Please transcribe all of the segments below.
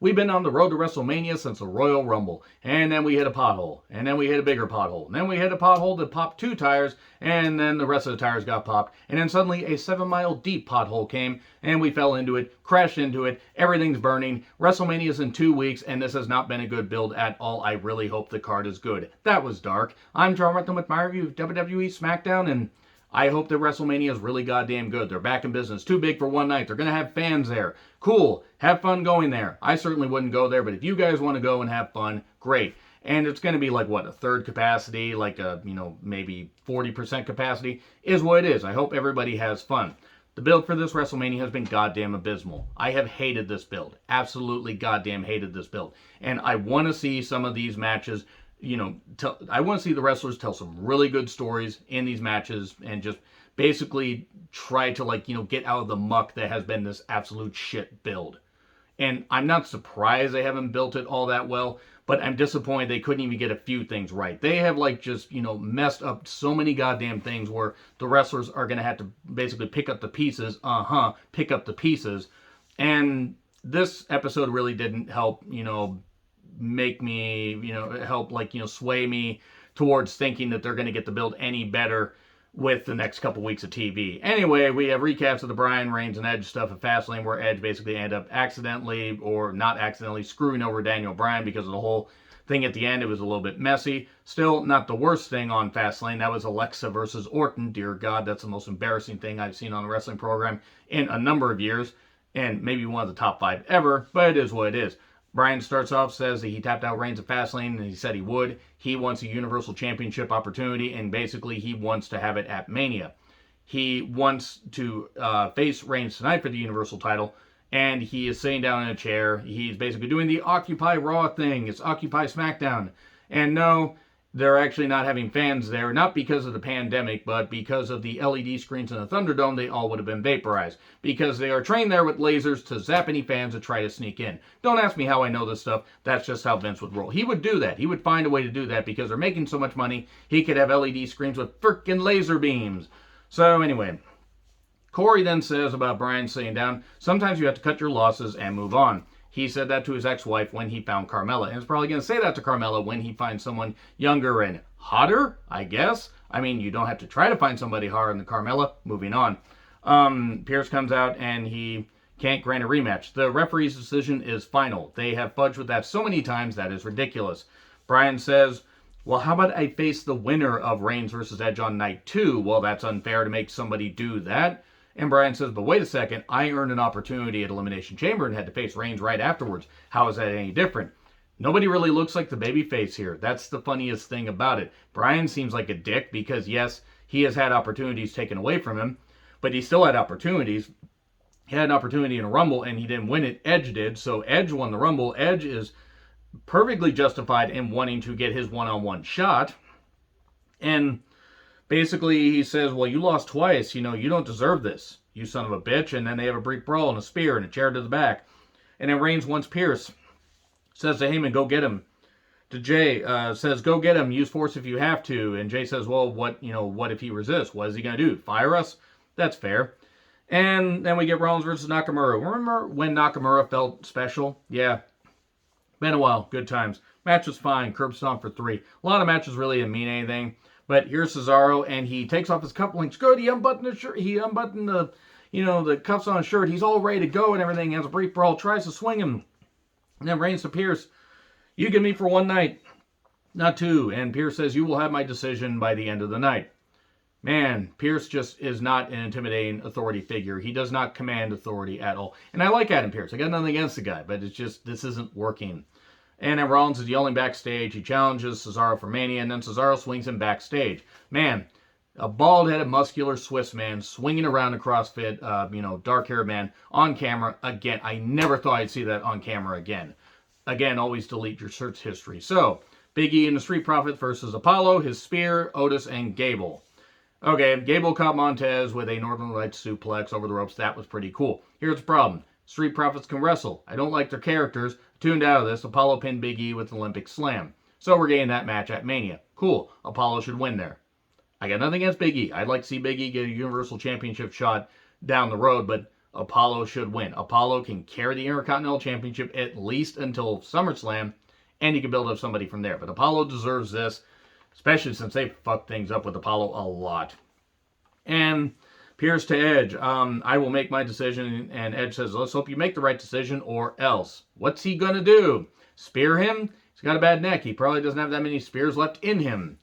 We've been on the road to WrestleMania since the Royal Rumble. And then we hit a pothole. And then we hit a bigger pothole. And then we hit a pothole that popped 2 tires. And then the rest of the tires got popped. And then suddenly a 7-mile deep pothole came. And we fell into it, crashed into it. Everything's burning. WrestleMania's in 2 weeks. And this has not been a good build at all. I really hope the card is good. That was dark. I'm John Ruthven with my review of WWE Smackdown. And I hope that WrestleMania is really goddamn good. They're back in business. Too big for one night. They're going to have fans there. Cool. Have fun going there. I certainly wouldn't go there, but if you guys want to go and have fun, great. And it's going to be like, what, a third capacity, like a, maybe 40% capacity, is what it is. I hope everybody has fun. The build for this WrestleMania has been goddamn abysmal. I have hated this build. Absolutely goddamn hated this build. And I want to see some of these matches, I want to see the wrestlers tell some really good stories in these matches and just basically try to, get out of the muck that has been this absolute shit build. And I'm not surprised they haven't built it all that well, but I'm disappointed they couldn't even get a few things right. They have, messed up so many goddamn things where the wrestlers are going to have to basically pick up the pieces. Pick up the pieces. And this episode really didn't help, make me, sway me towards thinking that they're going to get the build any better with the next couple weeks of TV. Anyway, we have recaps of the Bryan, Reigns, and Edge stuff at Fastlane where Edge basically ended up accidentally, or not accidentally, screwing over Daniel Bryan because of the whole thing at the end. It was a little bit messy. Still, not the worst thing on Fastlane. That was Alexa versus Orton. Dear God, that's the most embarrassing thing I've seen on a wrestling program in a number of years, and maybe one of the top 5 ever, but it is what it is. Bryan starts off, says that he tapped out Reigns at Fastlane, and he said he would. He wants a Universal Championship opportunity, and basically he wants to have it at Mania. He wants to face Reigns tonight for the Universal title, and he is sitting down in a chair. He's basically doing the Occupy Raw thing. It's Occupy SmackDown. And no, they're actually not having fans there, not because of the pandemic, but because of the LED screens in the Thunderdome, they all would have been vaporized. Because they are trained there with lasers to zap any fans that try to sneak in. Don't ask me how I know this stuff. That's just how Vince would roll. He would do that. He would find a way to do that because they're making so much money, he could have LED screens with frickin' laser beams. So anyway, Corey then says about Bryan sitting down, sometimes you have to cut your losses and move on. He said that to his ex-wife when he found Carmella. And he's probably going to say that to Carmella when he finds someone younger and hotter, I guess. I mean, you don't have to try to find somebody hotter than Carmella. Moving on. Pearce comes out and he can't grant a rematch. The referee's decision is final. They have fudged with that so many times, that is ridiculous. Bryan says, well, how about I face the winner of Reigns versus Edge on night 2? Well, that's unfair to make somebody do that. And Bryan says, but wait a second, I earned an opportunity at Elimination Chamber and had to face Reigns right afterwards. How is that any different? Nobody really looks like the babyface here. That's the funniest thing about it. Bryan seems like a dick because, yes, he has had opportunities taken away from him, but he still had opportunities. He had an opportunity in a Rumble and he didn't win it. Edge did, so Edge won the Rumble. Edge is perfectly justified in wanting to get his one-on-one shot. And basically, he says, well, you lost twice. You don't deserve this, you son of a bitch. And then they have a brick brawl and a spear and a chair to the back. And then Reigns wants Pearce. Says to Heyman, go get him. To Jay, says, go get him. Use force if you have to. And Jay says, well, what if he resists? What is he going to do? Fire us? That's fair. And then we get Rollins versus Nakamura. Remember when Nakamura felt special? Yeah. Been a while. Good times. Match was fine. Curb stomp for 3. A lot of matches really didn't mean anything. But here's Cesaro, and he takes off his cufflinks. Good, he unbuttoned his shirt. He unbuttoned the cuffs on his shirt. He's all ready to go and everything. He has a brief brawl, tries to swing him. And then Reigns to Pearce. You give me for 1 night, not 2. And Pearce says, you will have my decision by the end of the night. Man, Pearce just is not an intimidating authority figure. He does not command authority at all. And I like Adam Pearce. I got nothing against the guy, but it's just, this isn't working. And then Rollins is yelling backstage. He challenges Cesaro for Mania, and then Cesaro swings him backstage. Man, a bald-headed, muscular Swiss man swinging around a CrossFit, dark-haired man on camera. Again, I never thought I'd see that on camera again. Again, always delete your search history. So, Big E and the Street Profits versus Apollo, his Spear, Otis, and Gable. Okay, Gable caught Montez with a Northern Lights suplex over the ropes. That was pretty cool. Here's the problem. Street Profits can wrestle. I don't like their characters. Tuned out of this, Apollo pinned Big E with the Olympic Slam. So we're getting that match at Mania. Cool. Apollo should win there. I got nothing against Big E. I'd like to see Big E get a Universal Championship shot down the road, but Apollo should win. Apollo can carry the Intercontinental Championship at least until SummerSlam, and you can build up somebody from there. But Apollo deserves this, especially since they fucked things up with Apollo a lot. And Pearce to Edge. I will make my decision. And Edge says, let's hope you make the right decision or else. What's he going to do? Spear him? He's got a bad neck. He probably doesn't have that many spears left in him.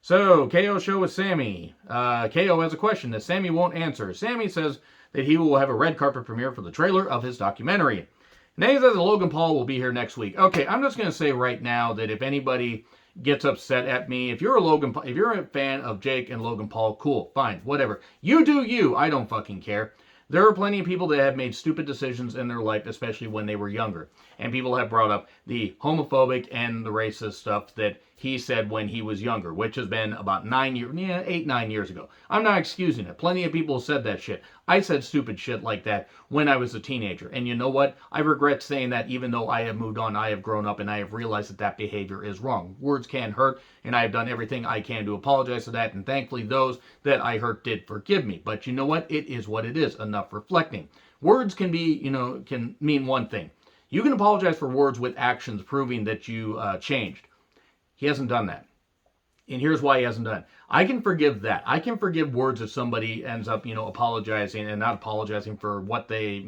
So, KO show with Sammy. KO has a question that Sammy won't answer. Sammy says that he will have a red carpet premiere for the trailer of his documentary. And then he says that Logan Paul will be here next week. Okay, I'm just going to say right now that if anybody gets upset at me, if you're a fan of Jake and Logan Paul, cool, fine, whatever. You do you. I don't fucking care. There are plenty of people that have made stupid decisions in their life, especially when they were younger. And people have brought up the homophobic and the racist stuff that he said when he was younger, which has been about 9 years ago. I'm not excusing it. Plenty of people said that shit. I said stupid shit like that when I was a teenager. And you know what? I regret saying that even though I have moved on, I have grown up, and I have realized that that behavior is wrong. Words can hurt, and I have done everything I can to apologize for that. And thankfully, those that I hurt did forgive me. But you know what? It is what it is. Enough reflecting. Words can be, can mean one thing. You can apologize for words with actions proving that you changed. He hasn't done that. And here's why he hasn't done it. I can forgive that. I can forgive words if somebody ends up, apologizing and not apologizing for what they,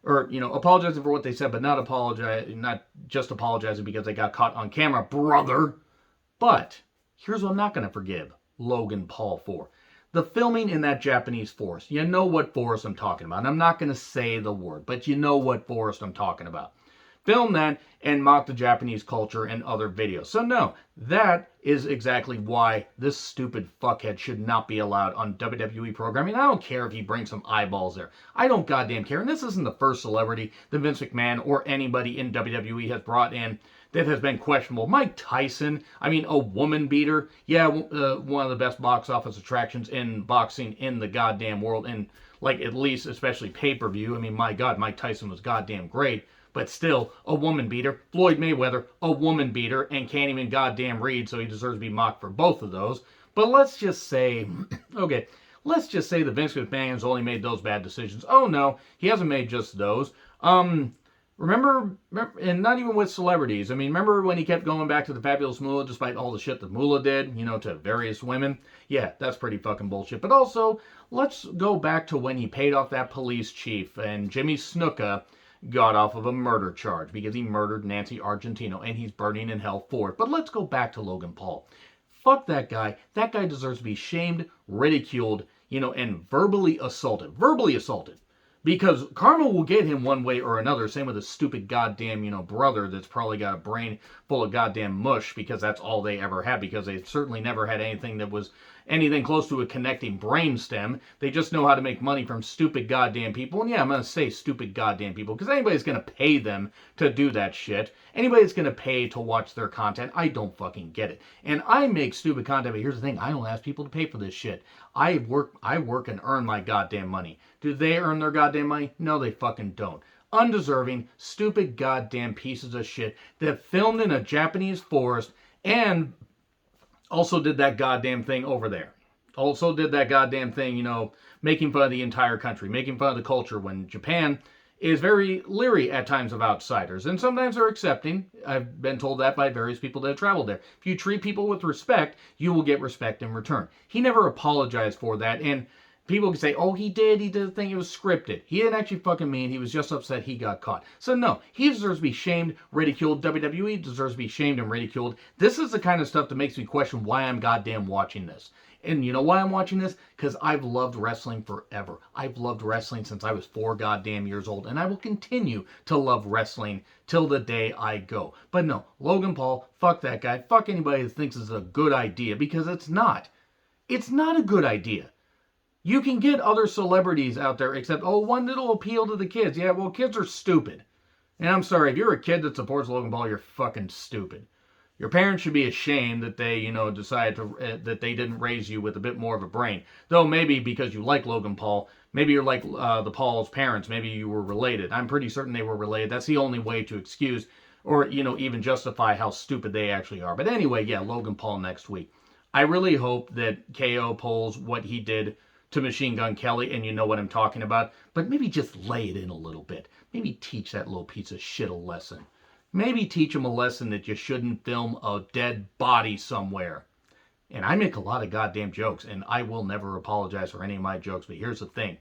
apologizing for what they said, but not just apologizing because they got caught on camera, brother. But here's what I'm not going to forgive Logan Paul for. The filming in that Japanese forest. You know what forest I'm talking about. And I'm not going to say the word, but you know what forest I'm talking about. Film that and mock the Japanese culture and other videos. So no, that is exactly why this stupid fuckhead should not be allowed on WWE programming. I don't care if he brings some eyeballs there. I don't goddamn care. And this isn't the first celebrity that Vince McMahon or anybody in WWE has brought in that has been questionable. Mike Tyson, a woman beater. Yeah, one of the best box office attractions in boxing in the goddamn world. And at least, especially pay-per-view. My God, Mike Tyson was goddamn great. But still, a woman beater. Floyd Mayweather, a woman beater, and can't even goddamn read, so he deserves to be mocked for both of those. But let's just say, let's just say that Vince McMahon has only made those bad decisions. Oh no, he hasn't made just those. Remember, and not even with celebrities. Remember when he kept going back to the Fabulous Moolah despite all the shit that Moolah did, to various women? Yeah, that's pretty fucking bullshit. But also, let's go back to when he paid off that police chief and Jimmy Snuka got off of a murder charge because he murdered Nancy Argentino and he's burning in hell for it. But let's go back to Logan Paul. Fuck that guy. That guy deserves to be shamed, ridiculed, and verbally assaulted. Verbally assaulted. Because karma will get him one way or another. Same with his stupid goddamn, brother that's probably got a brain full of goddamn mush because that's all they ever had. Because they certainly never had anything that was anything close to a connecting brain stem. They just know how to make money from stupid goddamn people. And yeah, I'm going to say stupid goddamn people because anybody's going to pay them to do that shit. Anybody's going to pay to watch their content. I don't fucking get it. And I make stupid content, but here's the thing. I don't ask people to pay for this shit. I work and earn my goddamn money. Do they earn their goddamn money? No, they fucking don't. Undeserving, stupid goddamn pieces of shit that filmed in a Japanese forest and also did that goddamn thing over there. Also did that goddamn thing, making fun of the entire country, making fun of the culture when Japan is very leery at times of outsiders. And sometimes they're accepting. I've been told that by various people that have traveled there. If you treat people with respect, you will get respect in return. He never apologized for that. And people can say, oh, he did the thing, it was scripted. He didn't actually fucking mean, he was just upset he got caught. So no, he deserves to be shamed, ridiculed. WWE deserves to be shamed and ridiculed. This is the kind of stuff that makes me question why I'm goddamn watching this. And you know why I'm watching this? Because I've loved wrestling forever. I've loved wrestling since I was 4 goddamn years old. And I will continue to love wrestling till the day I go. But no, Logan Paul, fuck that guy. Fuck anybody that thinks it's a good idea. Because it's not. It's not a good idea. You can get other celebrities out there except, one that'll appeal to the kids. Yeah, well, kids are stupid. And I'm sorry, if you're a kid that supports Logan Paul, you're fucking stupid. Your parents should be ashamed that they, decided that they didn't raise you with a bit more of a brain. Though maybe because you like Logan Paul, maybe you're like the Paul's parents. Maybe you were related. I'm pretty certain they were related. That's the only way to excuse or, even justify how stupid they actually are. But anyway, yeah, Logan Paul next week. I really hope that KO pulls what he did to Machine Gun Kelly, and you know what I'm talking about. But maybe just lay it in a little bit. Maybe teach that little piece of shit a lesson. Maybe teach him a lesson that you shouldn't film a dead body somewhere. And I make a lot of goddamn jokes, and I will never apologize for any of my jokes, but here's the thing.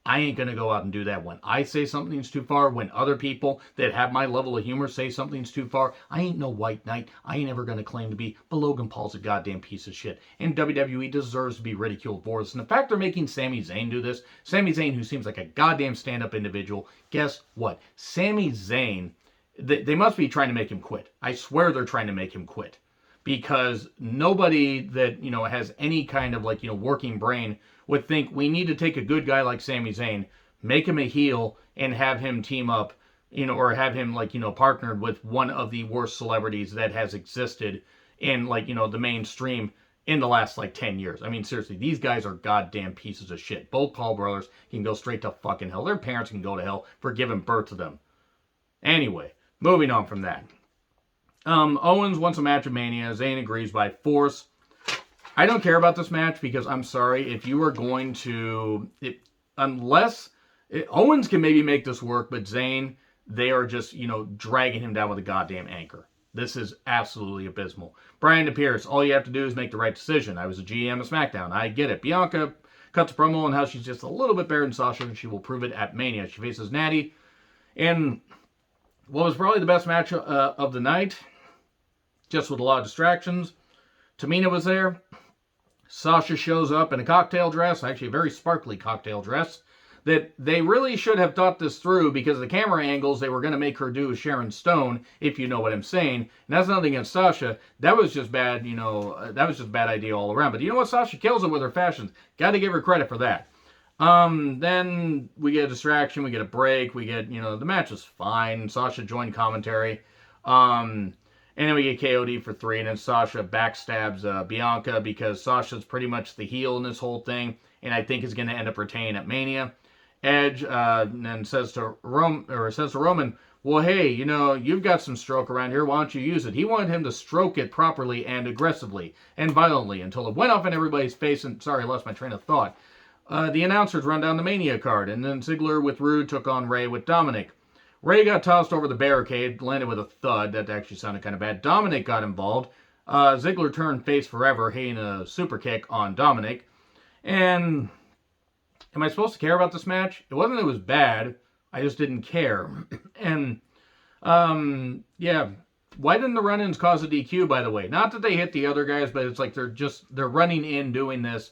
I ain't going to go out and do that when I say something's too far, when other people that have my level of humor say something's too far. I ain't no white knight. I ain't ever going to claim to be, but Logan Paul's a goddamn piece of shit. And WWE deserves to be ridiculed for this. And the fact they're making Sami Zayn do this, Sami Zayn, who seems like a goddamn stand-up individual, guess what? Sami Zayn, they must be trying to make him quit. I swear they're trying to make him quit. Because nobody that, has any kind of working brain would think we need to take a good guy like Sami Zayn, make him a heel, and have him team up, or have him partnered with one of the worst celebrities that has existed in the mainstream in the last 10 years. I mean, seriously, these guys are goddamn pieces of shit. Both Paul brothers can go straight to fucking hell. Their parents can go to hell for giving birth to them. Anyway, moving on from that. Owens wants a match at Mania. Zayn agrees by force. I don't care about this match because I'm sorry, if you are going to, Owens can maybe make this work, but Zayn, they are just, dragging him down with a goddamn anchor. This is absolutely abysmal. Bryan to Pearce, all you have to do is make the right decision. I was a GM of Smackdown. I get it. Bianca cuts a promo on how she's just a little bit better than Sasha, and she will prove it at Mania. She faces Natty, and what was probably the best match of the night, just with a lot of distractions. Tamina was there. Sasha shows up in a cocktail dress, actually a very sparkly cocktail dress, that they really should have thought this through because of the camera angles they were going to make her do with Sharon Stone, if you know what I'm saying. And that's nothing against Sasha. That was just bad, that was just a bad idea all around. But you know what? Sasha kills it with her fashions. Got to give her credit for that. Then we get a distraction, we get a break, we get, the match was fine. Sasha joined commentary. And then we get KOD for 3, and then Sasha backstabs Bianca because Sasha's pretty much the heel in this whole thing, and I think is going to end up retaining at Mania. Edge then says to Roman, well, hey, you've got some stroke around here. Why don't you use it? He wanted him to stroke it properly and aggressively and violently until it went off in everybody's face. And sorry, I lost my train of thought. The announcers run down the Mania card, and then Ziggler with Rude took on Ray with Dominic. Ray got tossed over the barricade, landed with a thud. That actually sounded kind of bad. Dominic got involved. Ziggler turned face forever, hitting a super kick on Dominic. And am I supposed to care about this match? It wasn't that it was bad. I just didn't care. And, yeah. Why didn't the run-ins cause a DQ, by the way? Not that they hit the other guys, but it's like they're running in doing this.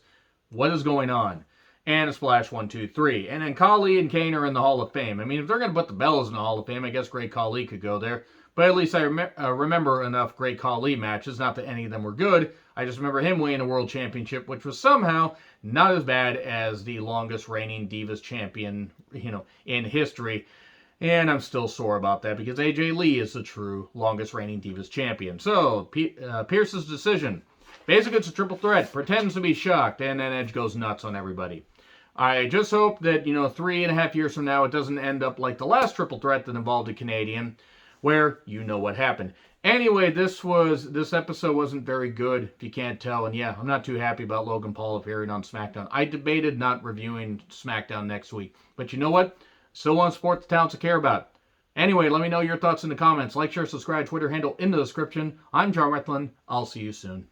What is going on? And a splash, 1, 2, 3. And then Khali and Kane are in the Hall of Fame. I mean, if they're going to put the Bellas in the Hall of Fame, I guess Great Khali could go there. But at least I remember enough Great Khali matches. Not that any of them were good. I just remember him winning a world championship, which was somehow not as bad as the longest reigning Divas champion, in history. And I'm still sore about that because AJ Lee is the true longest reigning Divas champion. So, Pearce's decision. Basically, it's a triple threat. Pretends to be shocked, and then Edge goes nuts on everybody. I just hope that, 3.5 years from now, it doesn't end up like the last triple threat that involved a Canadian, where you know what happened. Anyway, this episode wasn't very good, if you can't tell. And yeah, I'm not too happy about Logan Paul appearing on SmackDown. I debated not reviewing SmackDown next week. But you know what? Still want to support the talents I care about. Anyway, let me know your thoughts in the comments. Like, share, subscribe, Twitter handle in the description. I'm John Rethlin. I'll see you soon.